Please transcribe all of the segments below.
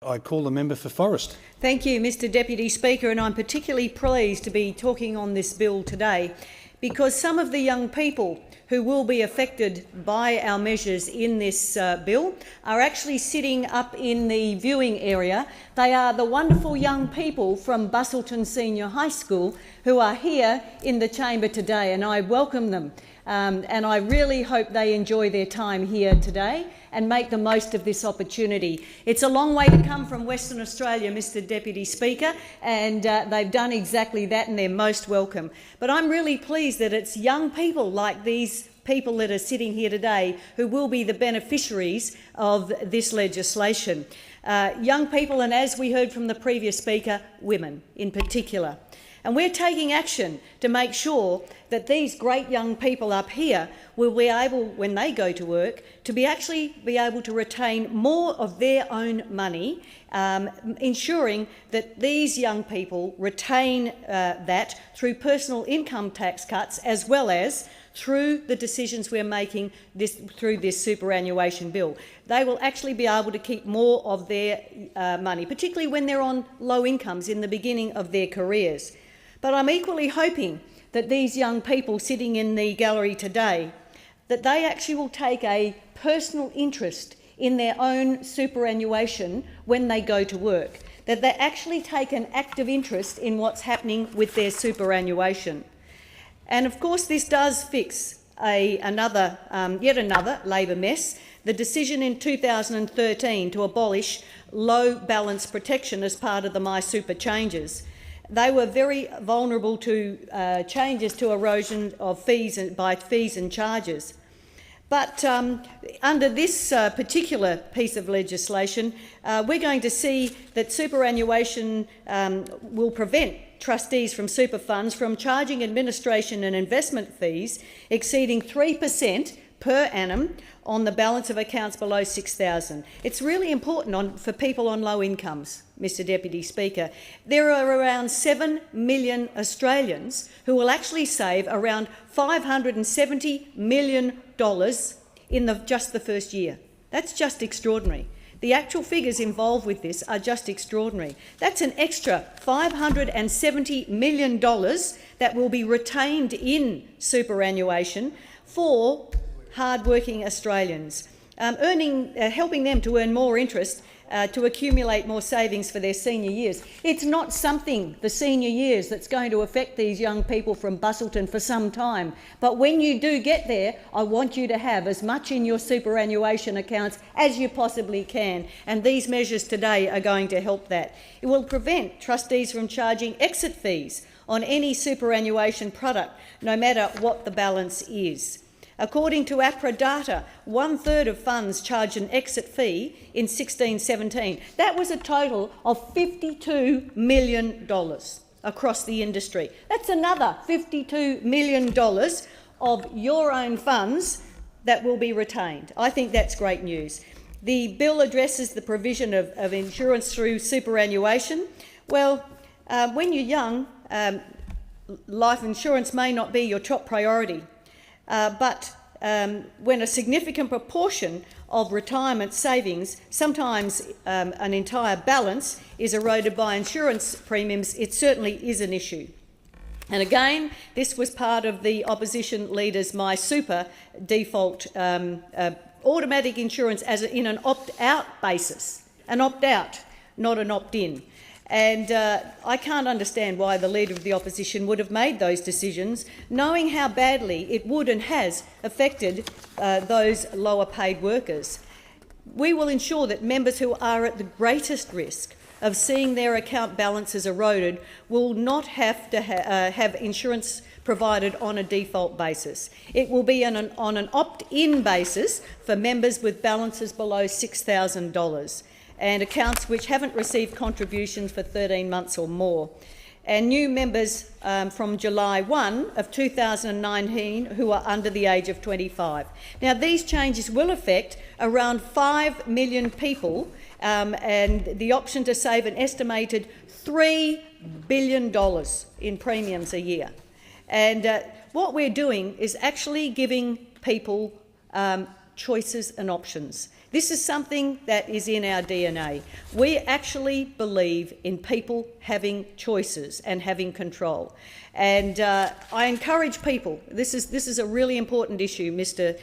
I call the member for Forrest. Thank you, Mr Deputy Speaker, and I'm particularly pleased to be talking on this bill today because some of the young people who will be affected by our measures in this bill are actually sitting up in the viewing area. They are the wonderful young people from Busselton Senior High School who are here in the chamber today, and I welcome them. And I really hope they enjoy their time here today and make the most of this opportunity. It's a long way to come from Western Australia, Mr Deputy Speaker, and they've done exactly that, and they're most welcome. But I'm really pleased that it's young people like these people that are sitting here today who will be the beneficiaries of this legislation. Young people, and as we heard from the previous speaker, women in particular. And we're taking action to make sure that these great young people up here will be able, when they go to work, to actually be able to retain more of their own money, ensuring that these young people retain that through personal income tax cuts as well as through the decisions we're making through this superannuation bill. They will actually be able to keep more of their money, particularly when they're on low incomes in the beginning of their careers. But I'm equally hoping that these young people sitting in the gallery today, that they actually will take a personal interest in their own superannuation when they go to work, that they actually take an active interest in what's happening with their superannuation. And of course this does fix yet another Labor mess, the decision in 2013 to abolish low balance protection as part of the MySuper changes. They were very vulnerable to changes to erosion of fees by fees and charges. But under this particular piece of legislation, we're going to see that superannuation will prevent trustees from super funds from charging administration and investment fees exceeding 3% per annum on the balance of accounts below $6,000. It's really important for people on low incomes, Mr Deputy Speaker. There are around 7 million Australians who will actually save around $570 million in just the first year. That's just extraordinary. The actual figures involved with this are just extraordinary. That's an extra $570 million that will be retained in superannuation for hard-working Australians, helping them to earn more interest to accumulate more savings for their senior years. It's not something, the senior years, that's going to affect these young people from Busselton for some time. But when you do get there, I want you to have as much in your superannuation accounts as you possibly can, and these measures today are going to help that. It will prevent trustees from charging exit fees on any superannuation product, no matter what the balance is. According to APRA data, 1/3 of funds charged an exit fee in 16-17. That was a total of $52 million across the industry. That's another $52 million of your own funds that will be retained. I think that's great news. The bill addresses the provision of insurance through superannuation. Well, when you're young, life insurance may not be your top priority. But when a significant proportion of retirement savings, sometimes an entire balance, is eroded by insurance premiums, it certainly is an issue. And again, this was part of the opposition leader's MySuper default automatic insurance in an opt-out basis, an opt-out, not an opt-in. And I can't understand why the Leader of the Opposition would have made those decisions, knowing how badly it would and has affected those lower paid workers. We will ensure that members who are at the greatest risk of seeing their account balances eroded will not have to have insurance provided on a default basis. It will be on an opt-in basis for members with balances below $6,000. and accounts which haven't received contributions for 13 months or more. And new members from July 1 of 2019 who are under the age of 25. Now, these changes will affect around 5 million people and the option to save an estimated $3 billion in premiums a year. And what we're doing is actually giving people choices and options. This is something that is in our DNA. We actually believe in people having choices and having control. And I encourage people, this is a really important issue, Mr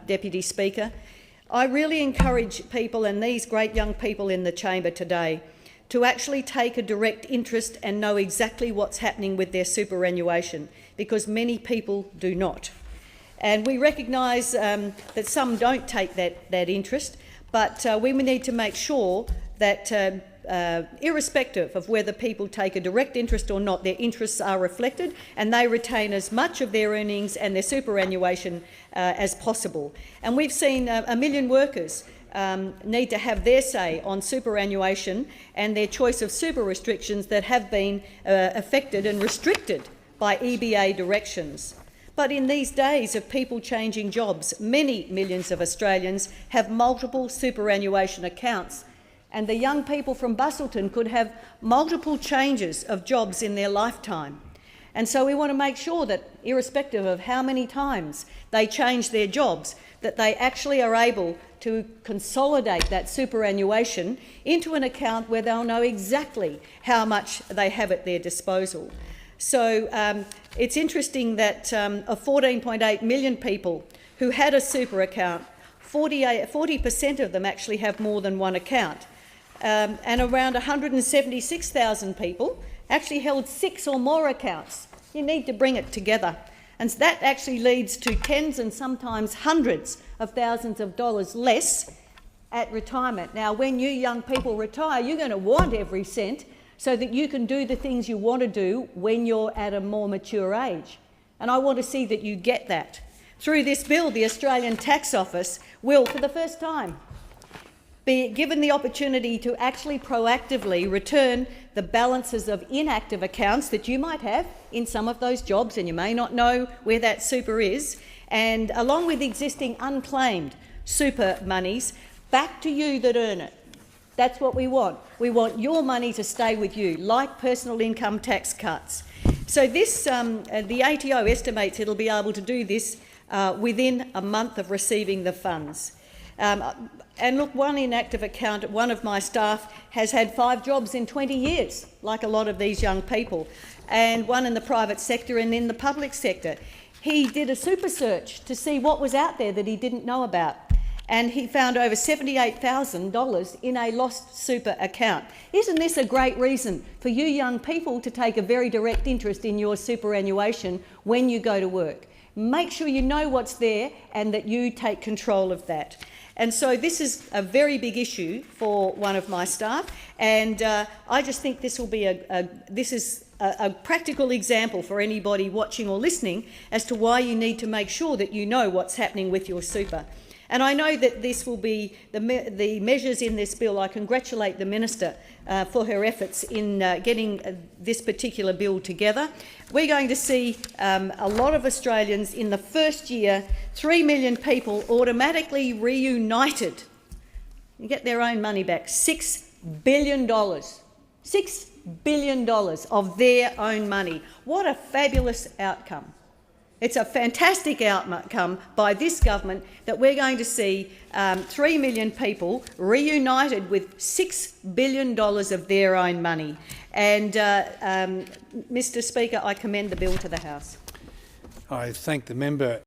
Deputy Speaker. I really encourage people, and these great young people in the chamber today, to actually take a direct interest and know exactly what's happening with their superannuation, because many people do not. And we recognise that some don't take that interest, but we need to make sure that irrespective of whether people take a direct interest or not, their interests are reflected and they retain as much of their earnings and their superannuation as possible. And we've seen 1 million workers need to have their say on superannuation and their choice of super restrictions that have been affected and restricted by EBA directions. But in these days of people changing jobs, many millions of Australians have multiple superannuation accounts, and the young people from Busselton could have multiple changes of jobs in their lifetime. And so we want to make sure that, irrespective of how many times they change their jobs, that they actually are able to consolidate that superannuation into an account where they'll know exactly how much they have at their disposal. So it's interesting that of 14.8 million people who had a super account, 40% of them actually have more than one account. And around 176,000 people actually held 6 or more accounts. You need to bring it together. And that actually leads to tens and sometimes hundreds of thousands of dollars less at retirement. Now, when you young people retire, you're going to want every cent so that you can do the things you want to do when you're at a more mature age. And I want to see that you get that. Through this bill, the Australian Tax Office will, for the first time, be given the opportunity to actually proactively return the balances of inactive accounts that you might have in some of those jobs, and you may not know where that super is, and along with existing unclaimed super monies, back to you that earn it. That's what we want. We want your money to stay with you, like personal income tax cuts. So this, the ATO estimates it'll be able to do this within a month of receiving the funds. And look, one inactive account, one of my staff has had 5 jobs in 20 years, like a lot of these young people, and one in the private sector and in the public sector. He did a super search to see what was out there that he didn't know about, and he found over $78,000 in a lost super account. Isn't this a great reason for you young people to take a very direct interest in your superannuation when you go to work? Make sure you know what's there and that you take control of that. And so this is a very big issue for one of my staff, and I just think this will be a practical example for anybody watching or listening as to why you need to make sure that you know what's happening with your super. And I know that this will be the measures in this bill. I congratulate the Minister for her efforts in getting this particular bill together. We're going to see a lot of Australians in the first year, 3 million people automatically reunited and get their own money back. $6 billion. $6 billion of their own money. What a fabulous outcome. It's a fantastic outcome by this government that we're going to see 3 million people reunited with $6 billion of their own money. And, Mr Speaker, I commend the bill to the House. I thank the member.